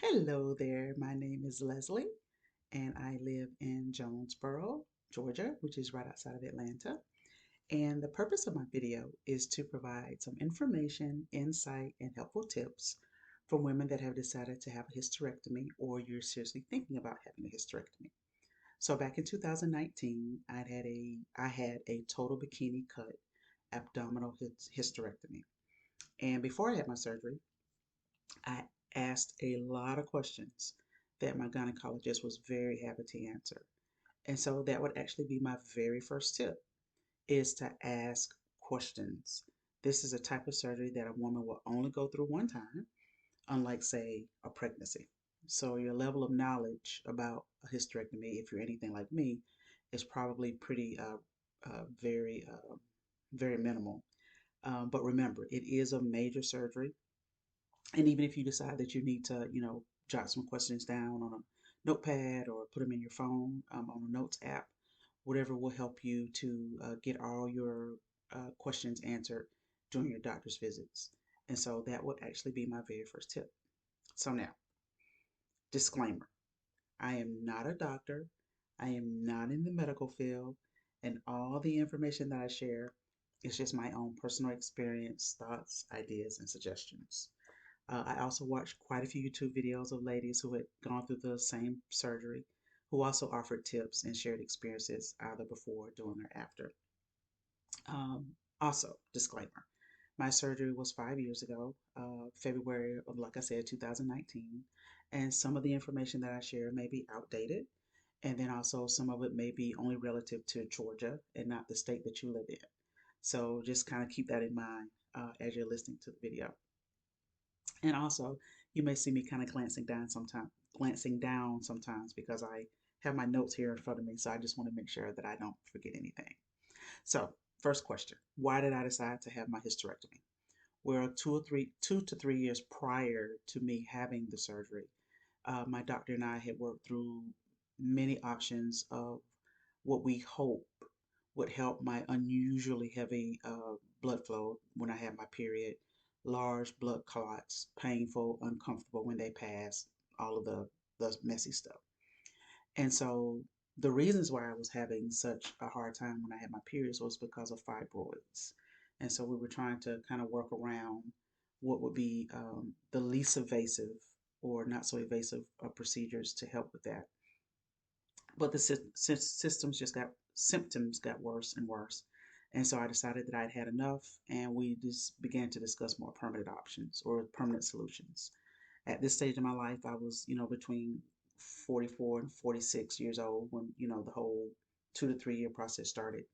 Hello there, my name is Leslie, and I live in Jonesboro, Georgia, which is right outside of Atlanta. And the purpose of my video is to provide some information, insight, and helpful tips for women that have decided to have a hysterectomy or you're seriously thinking about having a hysterectomy. So back in 2019, I had a total bikini cut abdominal hysterectomy. And before I had my surgery, I asked a lot of questions that my gynecologist was very happy to answer. And so that would actually be my very first tip is to ask questions. This is a type of surgery that a woman will only go through one time, unlike, say, a pregnancy. So your level of knowledge about a hysterectomy, if you're anything like me, is probably pretty, very minimal. But remember, it is a major surgery. And even if you decide that you need to, jot some questions down on a notepad or put them in your phone on a notes app, whatever will help you to get all your questions answered during your doctor's visits. And so that would actually be my very first tip. So now, disclaimer, I am not a doctor. I am not in the medical field. And all the information that I share is just my own personal experience, thoughts, ideas, and suggestions. I also watched quite a few YouTube videos of ladies who had gone through the same surgery, who also offered tips and shared experiences either before, during, or after. Also, disclaimer, my surgery was 5 years ago, February of, like I said, 2019. And some of the information that I share may be outdated. And then also, some of it may be only relative to Georgia and not the state that you live in. So just kind of keep that in mind as you're listening to the video. And also, you may see me kind of glancing down sometimes because I have my notes here in front of me. So I just want to make sure that I don't forget anything. So, first question: why did I decide to have my hysterectomy? Well, 2 to 3 years prior to me having the surgery, my doctor and I had worked through many options of what we hope would help my unusually heavy blood flow when I had my period, large blood clots, painful, uncomfortable when they pass, all of the messy stuff. And so the reasons why I was having such a hard time when I had my periods was because of fibroids. And so we were trying to kind of work around what would be the least invasive or not so invasive procedures to help with that. But the symptoms got worse and worse. And so I decided that I'd had enough, and we just began to discuss more permanent options or permanent solutions. At this stage of my life, I was, between 44 and 46 years old when, the whole 2 to 3 year process started,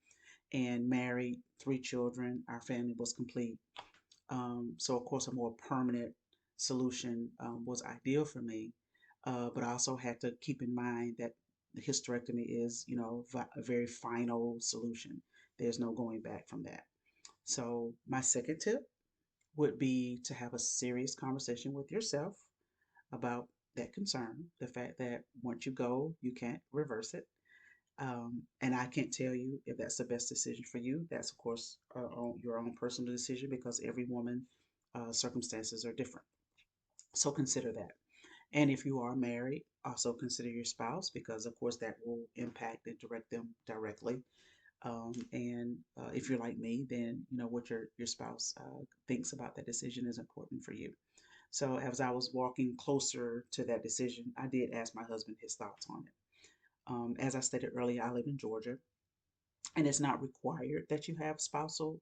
and married, 3 children. Our family was complete. So, of course, a more permanent solution was ideal for me. But I also had to keep in mind that the hysterectomy is, a very final solution. There's no going back from that. So, my second tip would be to have a serious conversation with yourself about that concern, the fact that once you go, you can't reverse it. And I can't tell you if that's the best decision for you. That's, of course, your own personal decision because every woman circumstances are different. So consider that. And if you are married, also consider your spouse because, of course, that will impact and direct them directly. And if you're like me, then what your spouse thinks about that decision is important for you. So as I was walking closer to that decision, I did ask my husband his thoughts on it. As I stated earlier, I live in Georgia, and it's not required that you have spousal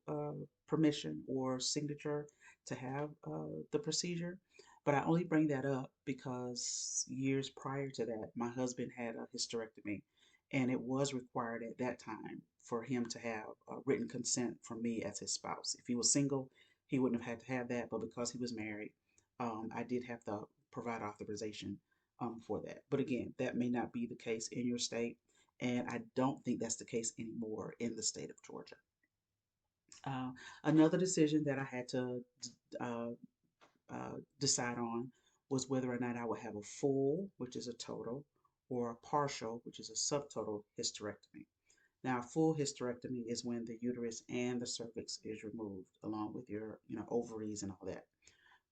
permission or signature to have the procedure. But I only bring that up because years prior to that, my husband had a hysterectomy, and it was required at that time for him to have written consent from me as his spouse. If he was single, he wouldn't have had to have that, but because he was married, I did have to provide authorization for that. But again, that may not be the case in your state, and I don't think that's the case anymore in the state of Georgia. Uh, Another decision that I had to uh, decide on was whether or not I would have a full, which is a total, or a partial, which is a subtotal hysterectomy. Now, a full hysterectomy is when the uterus and the cervix is removed, along with your, ovaries and all that.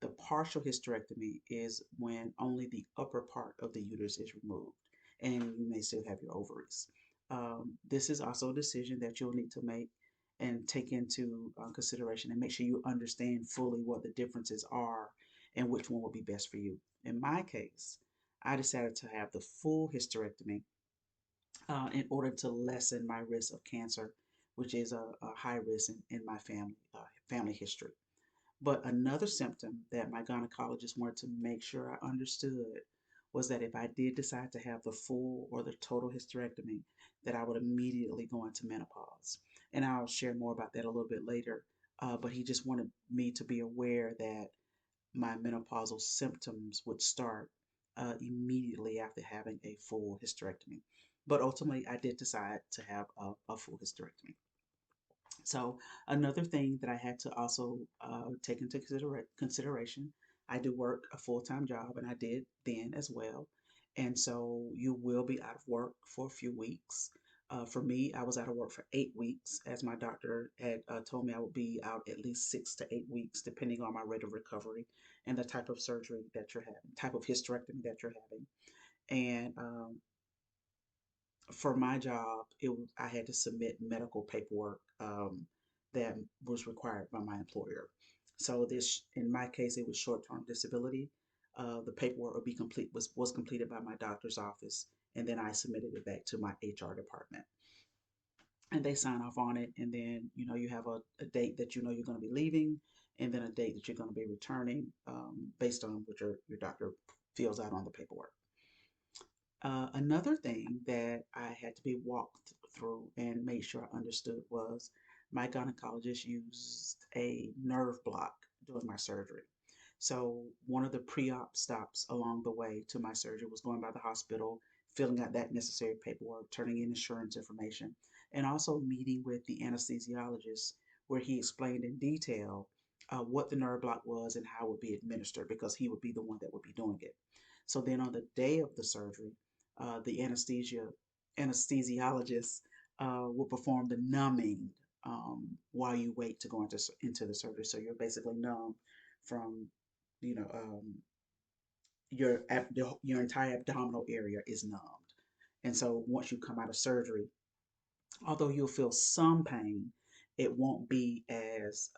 The partial hysterectomy is when only the upper part of the uterus is removed, and you may still have your ovaries. This is also a decision that you'll need to make and take into consideration and make sure you understand fully what the differences are and which one will be best for you. In my case, I decided to have the full hysterectomy in order to lessen my risk of cancer, which is a high risk in my family history. But another symptom that my gynecologist wanted to make sure I understood was that if I did decide to have the full or the total hysterectomy, that I would immediately go into menopause. And I'll share more about that a little bit later. But he just wanted me to be aware that my menopausal symptoms would start immediately after having a full hysterectomy. But ultimately, I did decide to have a full hysterectomy. So another thing that I had to also take into consideration, I do work a full-time job, and I did then as well. And so you will be out of work for a few weeks. For me, I was out of work for 8 weeks, as my doctor had told me I would be out at least 6 to 8 weeks, depending on my rate of recovery and the type of surgery that you're having, type of hysterectomy that you're having. And for my job, I had to submit medical paperwork that was required by my employer. So this, in my case, it was short-term disability. The paperwork would be complete was completed by my doctor's office, and then I submitted it back to my HR department, and they sign off on it. And then you have a date that you're going to be leaving, and then a date that you're going to be returning, based on what your doctor fills out on the paperwork. Another thing that I had to be walked through and made sure I understood was my gynecologist used a nerve block during my surgery. So one of the pre-op stops along the way to my surgery was going by the hospital, filling out that necessary paperwork, turning in insurance information, and also meeting with the anesthesiologist where he explained in detail what the nerve block was and how it would be administered because he would be the one that would be doing it. So then on the day of the surgery, the anesthesiologist will perform the numbing while you wait to go into the surgery. So you're basically numb from, you know, your entire abdominal area is numbed. And so once you come out of surgery, although you'll feel some pain, it won't be as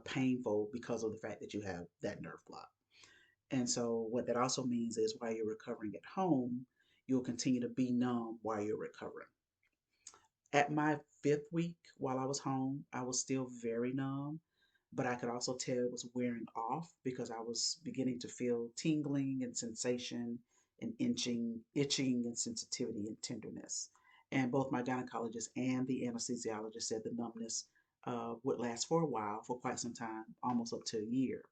painful because of the fact that you have that nerve block. And so what that also means is while you're recovering at home, you'll continue to be numb while you're recovering. At my 5th week, while I was home, I was still very numb, but I could also tell it was wearing off because I was beginning to feel tingling and sensation and itching and sensitivity and tenderness. And both my gynecologist and the anesthesiologist said the numbness would last for a while, for quite some time, almost up to a year.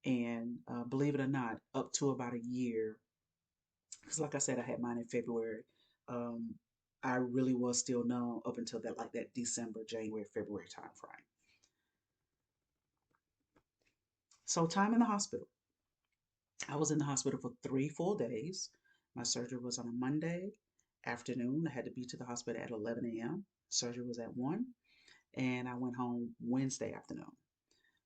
And believe it or not, up to about a year, because like I said, I had mine in February. Um, I really was still numb up until that December, January, February time frame. So time in the hospital. I was in the hospital for 3 full days. My surgery was on a Monday afternoon. I had to be to the hospital at 11 a.m. Surgery was at 1, and I went home Wednesday afternoon.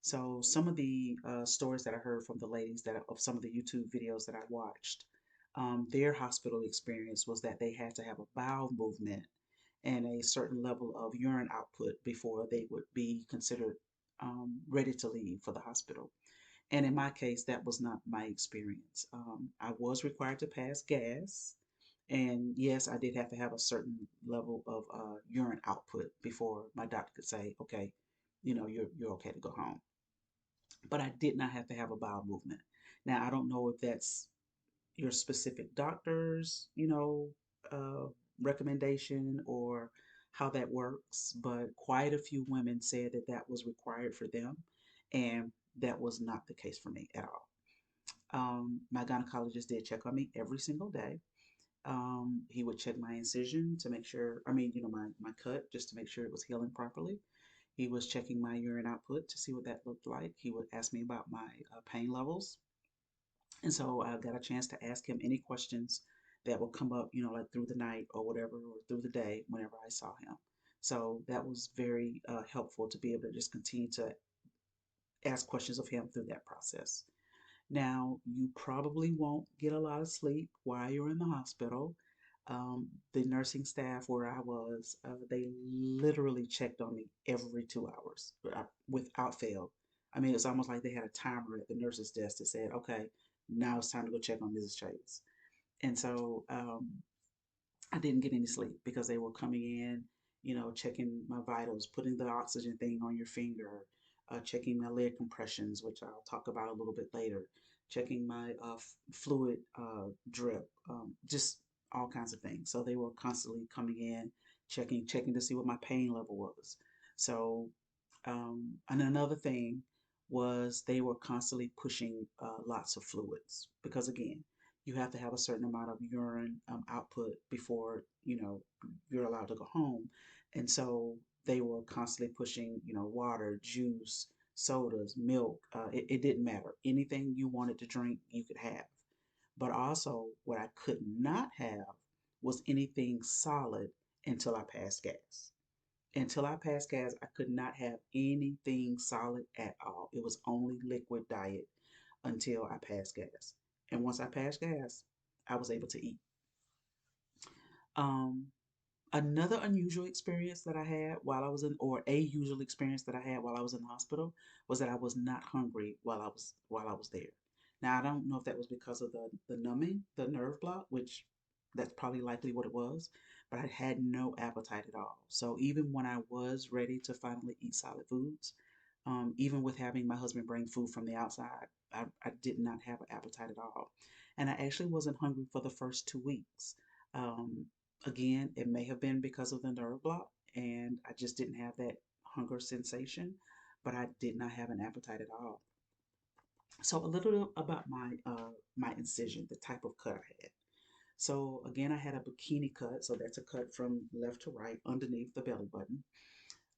So some of the stories that I heard from the ladies of some of the YouTube videos that I watched, their hospital experience was that they had to have a bowel movement and a certain level of urine output before they would be considered ready to leave for the hospital. And in my case, that was not my experience. I was required to pass gas, and yes, I did have to have a certain level of urine output before my doctor could say, okay, you're okay to go home. But I did not have to have a bowel movement. Now, I don't know if that's your specific doctor's, uh, recommendation or how that works, but quite a few women said that that was required for them, and that was not the case for me at all. My gynecologist did check on me every single day. He would check my incision to make sure, my cut, just to make sure it was healing properly. He was checking my urine output to see what that looked like. He would ask me about my pain levels. And so I got a chance to ask him any questions that would come up, like through the night or whatever, or through the day whenever I saw him. So that was very helpful to be able to just continue to ask questions of him through that process. Now, you probably won't get a lot of sleep while you're in the hospital. The nursing staff where I was, they literally checked on me every 2 hours without fail. I mean, it's almost like they had a timer at the nurse's desk that said, okay, now it's time to go check on Mrs. Chase. And so I didn't get any sleep because they were coming in, checking my vitals, putting the oxygen thing on your finger, checking my leg compressions, which I'll talk about a little bit later, checking my fluid drip, just all kinds of things. So they were constantly coming in, checking to see what my pain level was. So, and another thing was they were constantly pushing lots of fluids because again, you have to have a certain amount of urine output before you're allowed to go home, and so they were constantly pushing water, juice, sodas, milk. It didn't matter. Anything you wanted to drink, you could have. But also, what I could not have was anything solid until I passed gas. Until I passed gas, I could not have anything solid at all. It was only liquid diet until I passed gas. And once I passed gas, I was able to eat. Um, Another unusual experience that I had while I was in, or a usual experience that I had while I was in the hospital, was that I was not hungry while I was there. Now I don't know if that was because of the numbing, the nerve block, which that's probably likely what it was, but I had no appetite at all. So even when I was ready to finally eat solid foods, even with having my husband bring food from the outside, I did not have an appetite at all, and I actually wasn't hungry for the first 2 weeks. Um, Again, it may have been because of the nerve block, and I just didn't have that hunger sensation, but I did not have an appetite at all. So a little about my incision, the type of cut I had. So again, I had a bikini cut, so that's a cut from left to right underneath the belly button,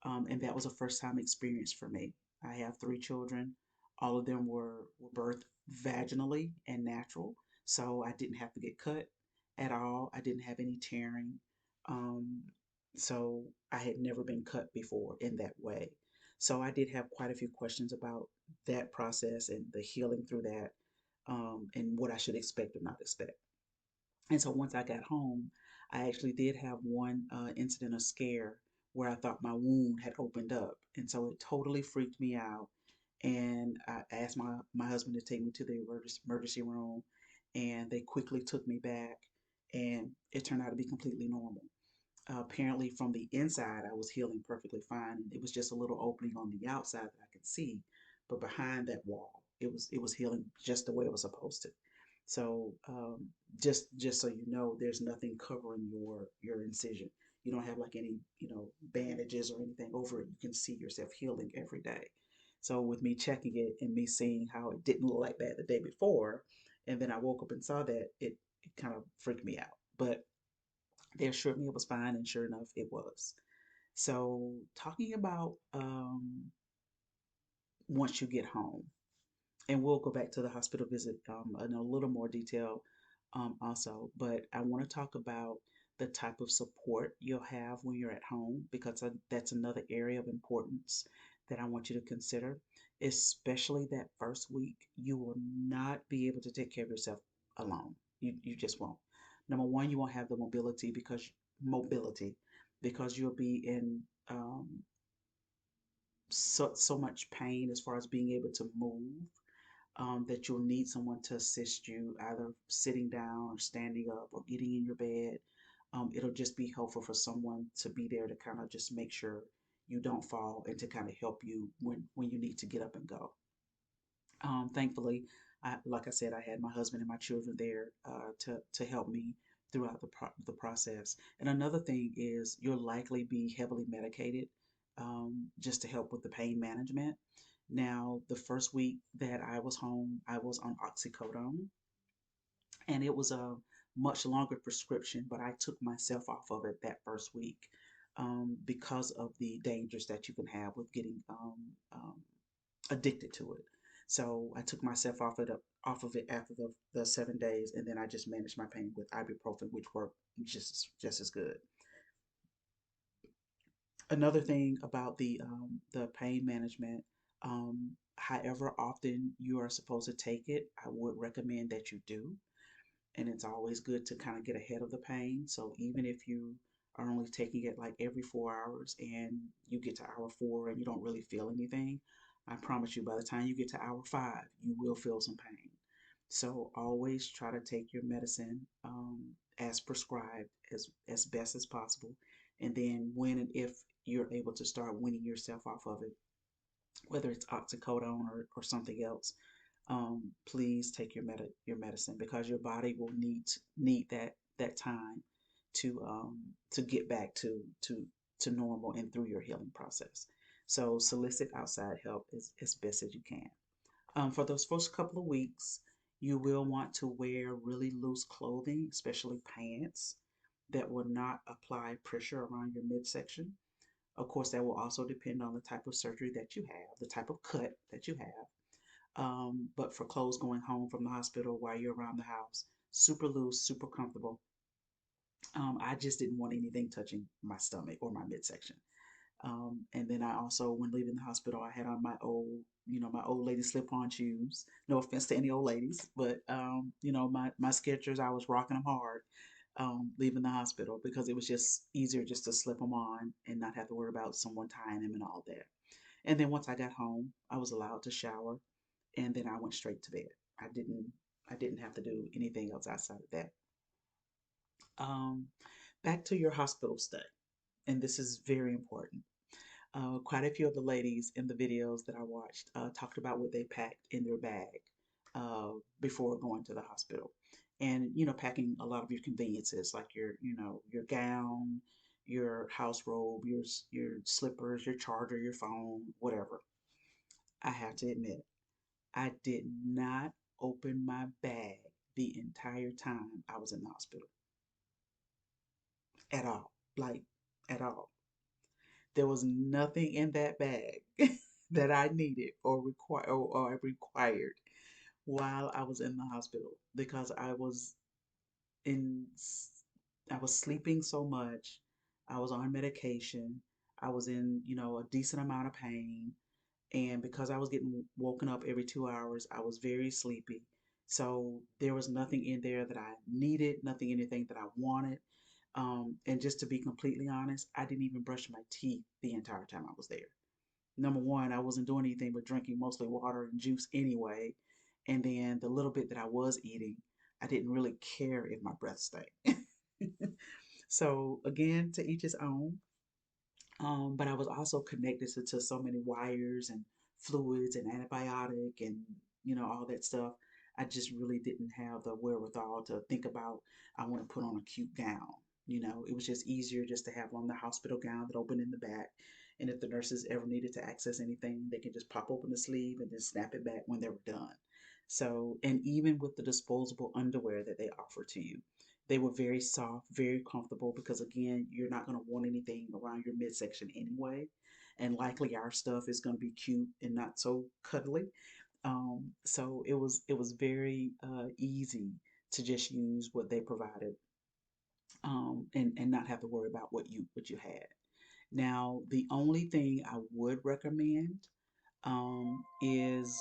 and that was a first time experience for me. I have 3 children. All of them were birthed vaginally and natural, so I didn't have to get cut at all. I didn't have any tearing. Um, so I had never been cut before in that way. So I did have quite a few questions about that process and the healing through that, and what I should expect or not expect. And so once I got home, I actually did have one incident, a scare, where I thought my wound had opened up. And so it totally freaked me out. And I asked my husband to take me to the emergency room, and they quickly took me back, and it turned out to be completely normal. Apparently, from the inside, I was healing perfectly fine, and it was just a little opening on the outside that I could see, but behind that wall, it was healing just the way it was supposed to. So just so you know, there's nothing covering your incision. You don't have like any bandages or anything over it. You can see yourself healing every day. So with me checking it and me seeing how it didn't look like that the day before, and then I woke up and saw that it kind of freaked me out. But they assured me it was fine, and sure enough, it was. So, talking about once you get home, and we'll go back to the hospital visit in a little more detail also, but I want to talk about the type of support you'll have when you're at home because that's another area of importance that I want you to consider, especially that first week. You will not be able to take care of yourself alone. You just won't. Number one, you won't have the mobility because you'll be in so much pain as far as being able to move, that you'll need someone to assist you, either sitting down or standing up or getting in your bed. It'll just be helpful for someone to be there to kind of just make sure you don't fall and to kind of help you when you need to get up and go. Thankfully, like I said, I had my husband and my children there to help me throughout the process. And another thing is you'll likely be heavily medicated, just to help with the pain management. Now, the first week that I was home, I was on oxycodone, and it was a much longer prescription, but I took myself off of it that first week, because of the dangers that you can have with getting addicted to it. So I took myself off of it after the 7 days, and then I just managed my pain with ibuprofen, which worked just as good. Another thing about the pain management, However often you are supposed to take it, I would recommend that you do. And it's always good to kind of get ahead of the pain. So even if you are only taking it like every 4 hours and you get to hour four and you don't really feel anything, I promise you by the time you get to hour five, you will feel some pain. So always try to take your medicine as prescribed as best as possible. And then when and if you're able to start weaning yourself off of it, whether it's oxycodone or something else, please take your medicine because your body will need that time to get back to normal and through your healing process. So solicit outside help as best as you can. For those first couple of weeks, you will want to wear really loose clothing, especially pants that will not apply pressure around your midsection. Of course, that will also depend on the type of surgery that you have, the type of cut that you have. But for clothes going home from the hospital while you're around the house, super loose, super comfortable. I just didn't want anything touching my stomach or my midsection. And then I also, when leaving the hospital, I had on my old lady slip-on shoes. No offense to any old ladies, but my Skechers, I was rocking them hard, leaving the hospital because it was just easier just to slip them on and not have to worry about someone tying them and all that. And then once I got home, I was allowed to shower, and then I went straight to bed. I didn't I didn't have to do anything else outside of that. Um, Back to your hospital stay, and this is very important. Quite a few of the ladies in the videos that I watched talked about what they packed in their bag uh, before going to the hospital, and packing a lot of your conveniences like your gown, your house robe, your slippers, your charger, your phone, whatever. I have to admit, I did not open my bag the entire time I was in the hospital at all. Like, at all. There was nothing in that bag that I needed or I required while I was in the hospital because in I was sleeping so much. I was on medication. I was in, a decent amount of pain. And because I was getting woken up every 2 hours, I was very sleepy. So there was nothing in there that I needed, nothing, anything that I wanted. And just to be completely honest, I didn't even brush my teeth the entire time I was there. Number one, I wasn't doing anything but drinking mostly water and juice anyway. And then the little bit that I was eating, I didn't really care if my breath stank. So again, to each his own. But I was also connected to so many wires and fluids and antibiotic and all that stuff. I just really didn't have the wherewithal to think about I want to put on a cute gown. It was just easier just to have on the hospital gown that opened in the back. And if the nurses ever needed to access anything, they could just pop open the sleeve and then snap it back when they were done. So, and even with the disposable underwear that they offer to you, they were very soft, very comfortable because again, you're not going to want anything around your midsection anyway. And likely our stuff is going to be cute and not so cuddly. So it was very easy to just use what they provided, and not have to worry about what you had. Now, the only thing I would recommend is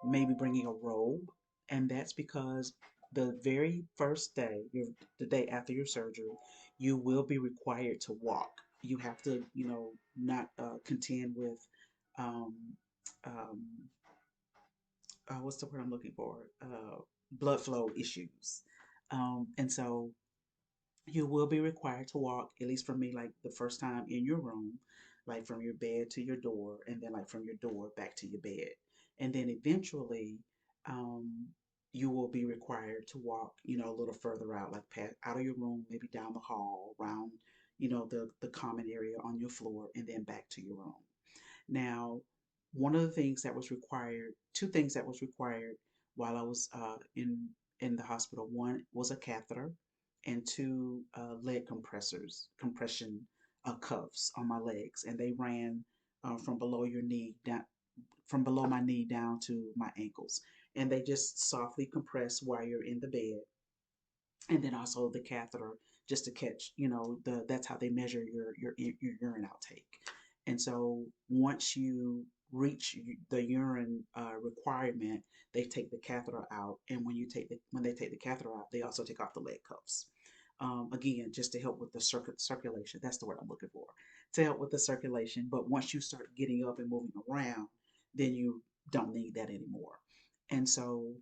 maybe bringing a robe, and that's because the very first day, the day after your surgery, you will be required to walk. You have to, not contend with um, um, what's the word I'm looking for? Blood flow issues, and so you will be required to walk, at least for me, like the first time in your room, like from your bed to your door, and then like from your door back to your bed. And then eventually, um, you will be required to walk, a little further out, like out of your room, maybe down the hall, around, the common area on your floor, and then back to your room. Now, one of the things that was required, two things that was required while I was in the hospital. One was a catheter, and two leg compression cuffs on my legs, and they ran from below your knee down, from below my knee down to my ankles, and they just softly compress while you're in the bed, and then also the catheter just to catch, that's how they measure your urine outtake. And so once you reach the urine requirement, they take the catheter out, and when they take the catheter out, they also take off the leg cuffs. Again, just to help with the circulation. That's the word I'm looking for. To help with the circulation. But once you start getting up and moving around, then you don't need that anymore. And so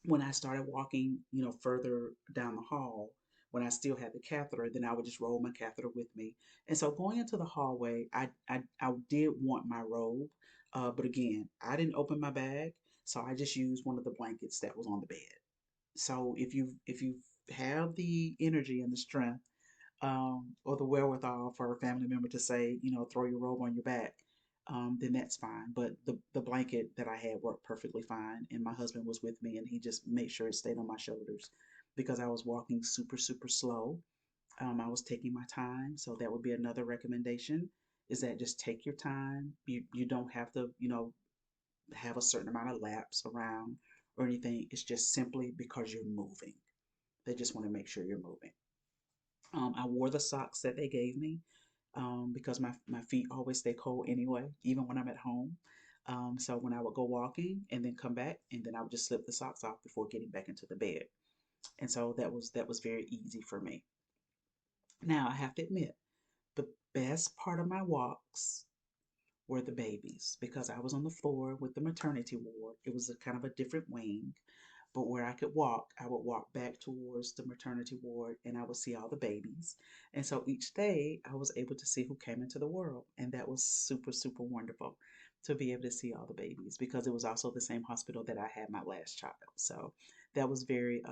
when I started walking, further down the hall, when I still had the catheter, then I would just roll my catheter with me. And so going into the hallway, I did want my robe, but again, I didn't open my bag, so I just used one of the blankets that was on the bed. So if you have the energy and the strength, or the wherewithal for a family member to say, throw your robe on your back, then that's fine. But the blanket that I had worked perfectly fine, and my husband was with me, and he just made sure it stayed on my shoulders because I was walking super, super slow. I was taking my time, so that would be another recommendation is that just take your time. You don't have to, have a certain amount of laps around or anything. It's just simply because you're moving. They just want to make sure you're moving. I wore the socks that they gave me because my feet always stay cold anyway, even when I'm at home. So when I would go walking and then come back, and then I would just slip the socks off before getting back into the bed. And so that was very easy for me. Now I have to admit, the best part of my walks were the babies because I was on the floor with the maternity ward. It was a kind of a different wing, but where I could walk, I would walk back towards the maternity ward and I would see all the babies. And so each day I was able to see who came into the world. And that was super, super wonderful to be able to see all the babies because it was also the same hospital that I had my last child. So that was very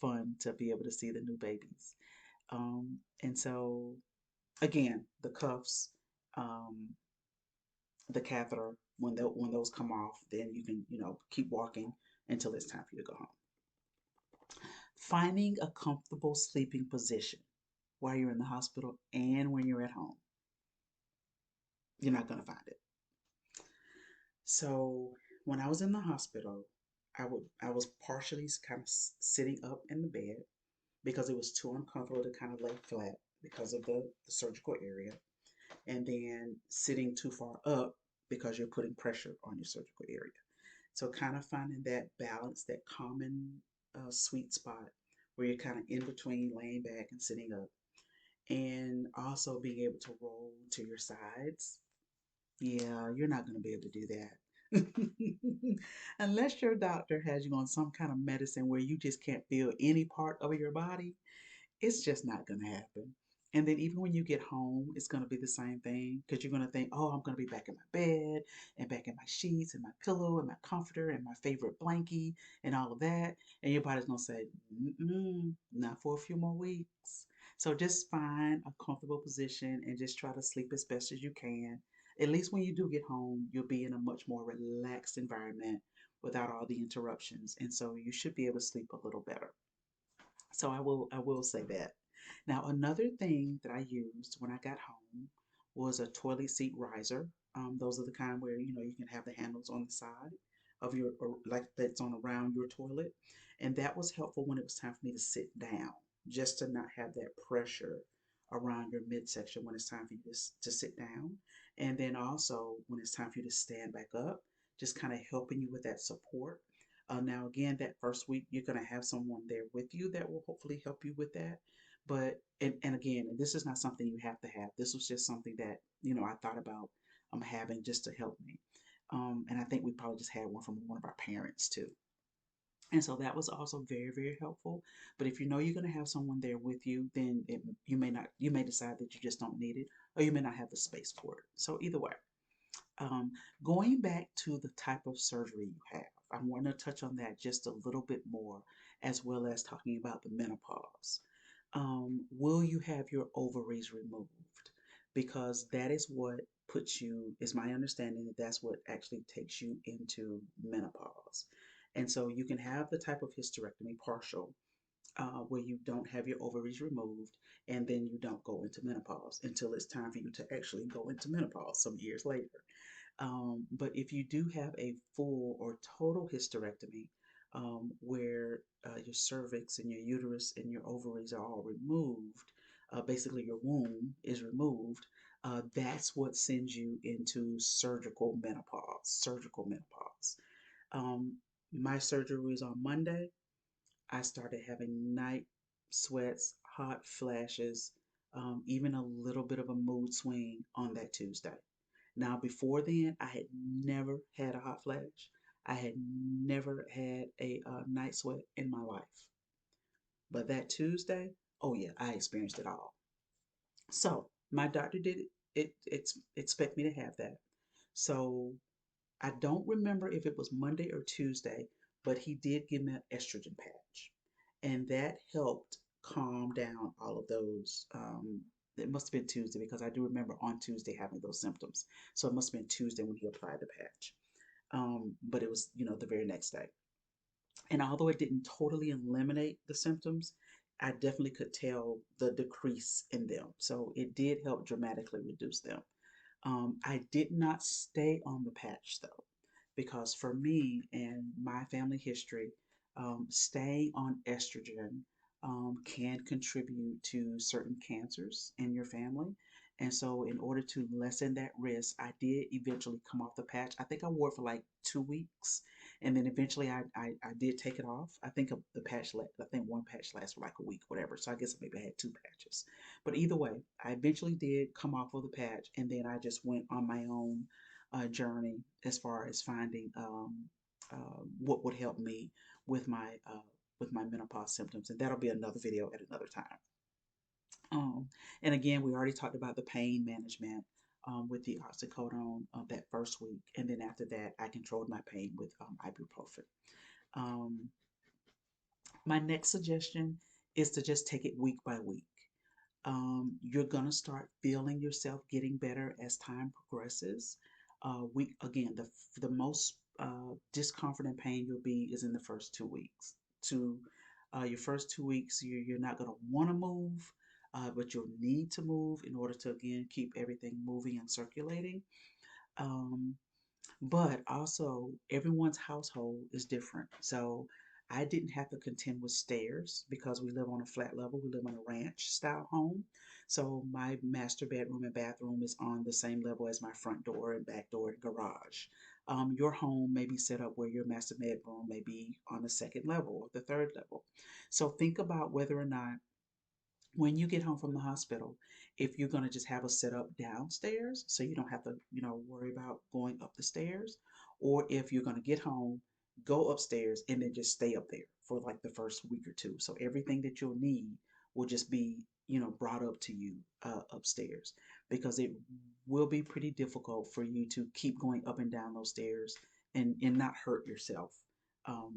fun to be able to see the new babies. And so again, the cuffs, um, the catheter, when those come off, then you can, keep walking until it's time for you to go home. Finding a comfortable sleeping position while you're in the hospital and when you're at home, you're not going to find it. So when I was in the hospital, I was partially kind of sitting up in the bed because it was too uncomfortable to kind of lay flat because of the surgical area, and then sitting too far up because you're putting pressure on your surgical area. So kind of finding that balance, that common sweet spot where you're kind of in between laying back and sitting up, and also being able to roll to your sides. Yeah, you're not going to be able to do that. Unless your doctor has you on some kind of medicine where you just can't feel any part of your body, it's just not going to happen. And then even when you get home, it's going to be the same thing because you're going to think, oh, I'm going to be back in my bed and back in my sheets and my pillow and my comforter and my favorite blankie and all of that. And your body's going to say, mm-mm, not for a few more weeks. So just find a comfortable position and just try to sleep as best as you can. At least when you do get home, you'll be in a much more relaxed environment without all the interruptions. And so you should be able to sleep a little better. So I will say that. Now another thing that I used when I got home was a toilet seat riser. Those are the kind where you can have the handles on the side of your, or like that's on around your toilet, and that was helpful when it was time for me to sit down, just to not have that pressure around your midsection when it's time for you to sit down, and then also when it's time for you to stand back up, just kind of helping you with that support. Now, again, that first week, you're going to have someone there with you that will hopefully help you with that. But, and again, this is not something you have to have. This was just something that, I thought about having just to help me. And I think we probably just had one from one of our parents too. And so that was also very, very helpful. But if you know you're going to have someone there with you, then you may decide that you just don't need it, or you may not have the space for it. So either way. Um, Going back to the type of surgery you have, I want to touch on that just a little bit more, as well as talking about the menopause. Will you have your ovaries removed? Because that is what is my understanding that that's what actually takes you into menopause. And so you can have the type of hysterectomy partial, where you don't have your ovaries removed, and then you don't go into menopause until it's time for you to actually go into menopause some years later. But if you do have a full or total hysterectomy, where your cervix and your uterus and your ovaries are all removed, basically your womb is removed, That's what sends you into surgical menopause. Surgical menopause. Um, my surgery was on Monday. I started having night sweats, hot flashes, even a little bit of a mood swing on that Tuesday. Now, before then, I had never had a hot flash. I had never had a night sweat in my life. But that Tuesday, oh yeah, I experienced it all. So my doctor did expect me to have that. So I don't remember if it was Monday or Tuesday, but he did give me an estrogen patch, and that helped calm down all of those. It must have been Tuesday because I do remember on Tuesday having those symptoms. So it must have been Tuesday when he applied the patch. But it was, the very next day. And although it didn't totally eliminate the symptoms, I definitely could tell the decrease in them. So it did help dramatically reduce them. I did not stay on the patch though, because for me and my family history, staying on estrogen can contribute to certain cancers in your family. And so, in order to lessen that risk, I did eventually come off the patch. I think I wore it for like 2 weeks, and then eventually I did take it off. I think the patch, I think one patch lasts for like a week, whatever. So I guess maybe I had two patches. But either way, I eventually did come off of the patch, and then I just went on my own journey as far as finding what would help me with my uh, with my menopause symptoms, and that'll be another video at another time. Um, and again, we already talked about the pain management with the oxycodone that first week, and then after that, I controlled my pain with ibuprofen. Um, my next suggestion is to just take it week by week. You're gonna start feeling yourself getting better as time progresses. We again, the most discomfort and pain you'll be is in the first 2 weeks. To your first 2 weeks, you're not gonna want to move, but you'll need to move in order to again keep everything moving and circulating. Um, but also, everyone's household is different. So I didn't have to contend with stairs because we live on a flat level. We live on a ranch style home. So my master bedroom and bathroom is on the same level as my front door and back door and garage. Your home may be set up where your master bedroom may be on the second level or the third level. So think about whether or not when you get home from the hospital, if you're going to just have a setup downstairs so you don't have to, worry about going up the stairs, or if you're going to get home, go upstairs and then just stay up there for like the first week or two. So everything that you'll need will just be, brought up to you upstairs because it will be pretty difficult for you to keep going up and down those stairs and not hurt yourself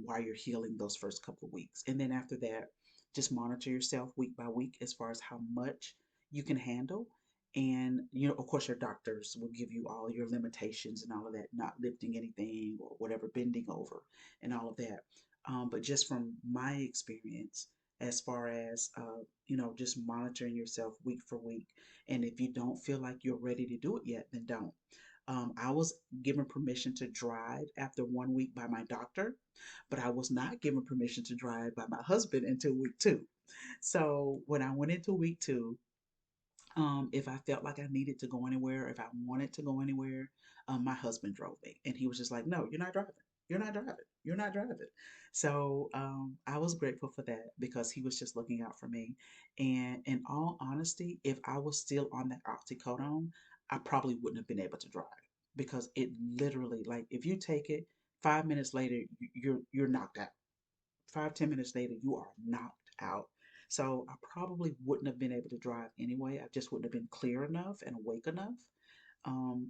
while you're healing those first couple of weeks. And then after that, just monitor yourself week by week as far as how much you can handle. And, of course, your doctors will give you all your limitations and all of that, not lifting anything or whatever, bending over and all of that. But just from my experience, as far as, just monitoring yourself week for week. And if you don't feel like you're ready to do it yet, then don't. I was given permission to drive after 1 week by my doctor, but I was not given permission to drive by my husband until week two. So when I went into week two, if I felt like I needed to go anywhere, if I wanted to go anywhere, my husband drove me, and he was just like, "No, you're not driving. You're not driving. You're not driving." So I was grateful for that because he was just looking out for me. And in all honesty, if I was still on that oxycodone, I probably wouldn't have been able to drive because it literally, like, if you take it, 5 minutes later, you're knocked out. 5, 10 minutes later, you are knocked out. So I probably wouldn't have been able to drive anyway. I just wouldn't have been clear enough and awake enough.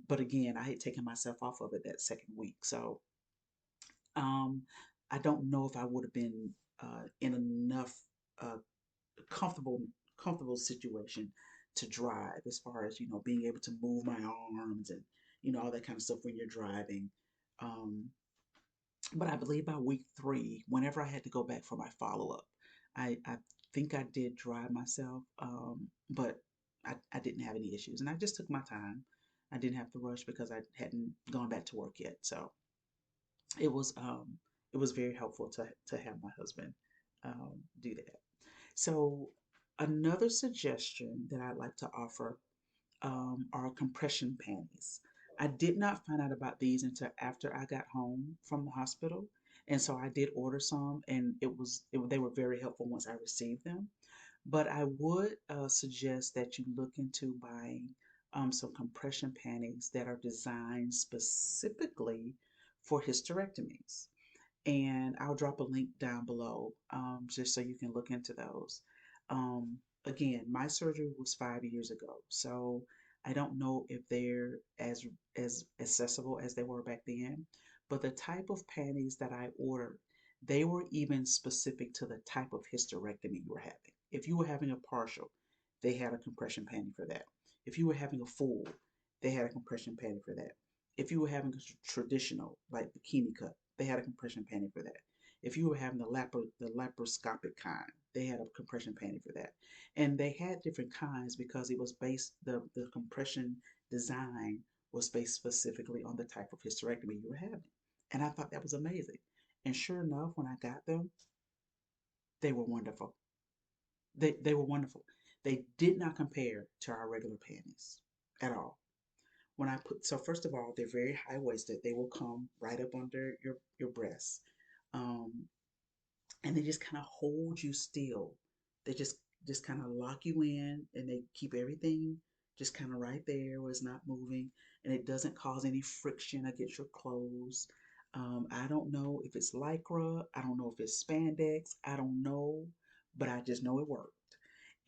But again, I had taken myself off of it that second week. So um, I don't know if I would have been in enough uh, comfortable comfortable situation to drive as far as being able to move my arms and all that kind of stuff when you're driving. Um, but I believe by week three, whenever I had to go back for my follow up, I think I did drive myself, but I didn't have any issues. And I just took my time. I didn't have to rush because I hadn't gone back to work yet. So it was um, it was very helpful to have my husband do that. So another suggestion that I'd like to offer are compression panties. I did not find out about these until after I got home from the hospital, and so I did order some, and they were very helpful once I received them. But I would suggest that you look into buying some compression panties that are designed specifically for hysterectomies. And I'll drop a link down below just so you can look into those. Um, Again, my surgery was 5 years ago, so I don't know if they're as accessible as they were back then. But the type of panties that I ordered, they were even specific to the type of hysterectomy you were having. If you were having a partial, they had a compression panty for that. If you were having a full, they had a compression panty for that. If you were having a traditional, like bikini cut, they had a compression panty for that. If you were having the laparoscopic kind, they had a compression panty for that. And they had different kinds because it was based the compression design was based specifically on the type of hysterectomy you were having. And I thought that was amazing. And sure enough, when I got them, they were wonderful. They were wonderful. They did not compare to our regular panties at all. When I put so first of all, they're very high waisted. They will come right up under your breasts, um, and they just kind of hold you still. They just kind of lock you in, and they keep everything just kind of right there where it's not moving, and it doesn't cause any friction against your clothes. I don't know if it's lycra. I don't know if it's spandex. I don't know, but I just know it worked.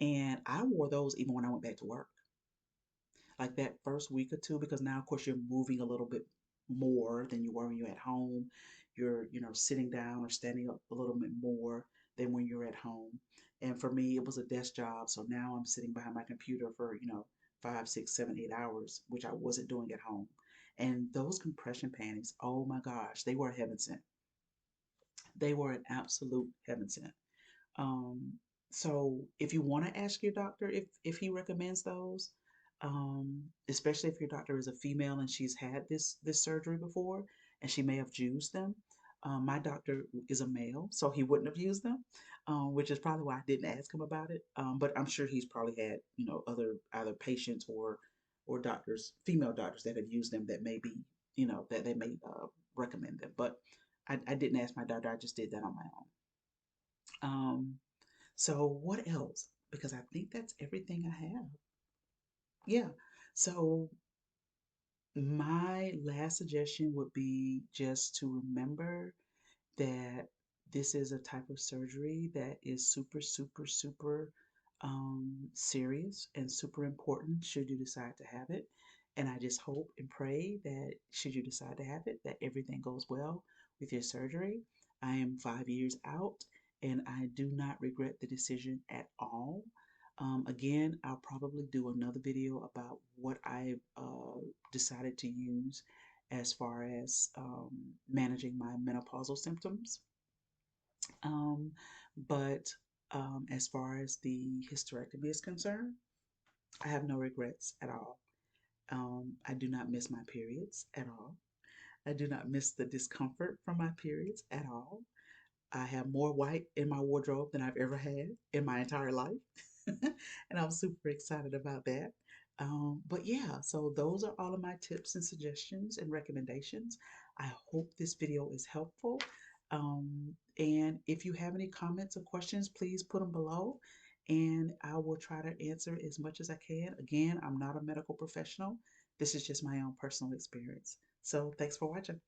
And I wore those even when I went back to work, like that first week or two, because now of course you're moving a little bit more than you were when you're at home. You're, sitting down or standing up a little bit more than when you're at home. And for me, it was a desk job, so now I'm sitting behind my computer for 5, 6, 7, 8 hours, which I wasn't doing at home. And those compression panties, oh my gosh, they were heaven sent. They were an absolute heaven sent. um, so if you want to ask your doctor if he recommends those, especially if your doctor is a female and she's had this surgery before and she may have used them. My doctor is a male, so he wouldn't have used them, which is probably why I didn't ask him about it. But I'm sure he's probably had other either patients or doctors, female doctors that have used them that may be that they may recommend them. But I didn't ask my doctor. I just did that on my own. So what else? Because I think that's everything I have. Yeah. So my last suggestion would be just to remember that this is a type of surgery that is super, super, super serious and super important should you decide to have it. And I just hope and pray that should you decide to have it, that everything goes well with your surgery. I am 5 years out and I do not regret the decision at all. Again, I'll probably do another video about what I decided to use as far as managing my menopausal symptoms. Um, but as far as the hysterectomy is concerned, I have no regrets at all. I do not miss my periods at all. I do not miss the discomfort from my periods at all. I have more white in my wardrobe than I've ever had in my entire life. And I'm super excited about that. But yeah, so those are all of my tips and suggestions and recommendations. I hope this video is helpful. And if you have any comments or questions, please put them below and I will try to answer as much as I can. Again, I'm not a medical professional. This is just my own personal experience. So thanks for watching.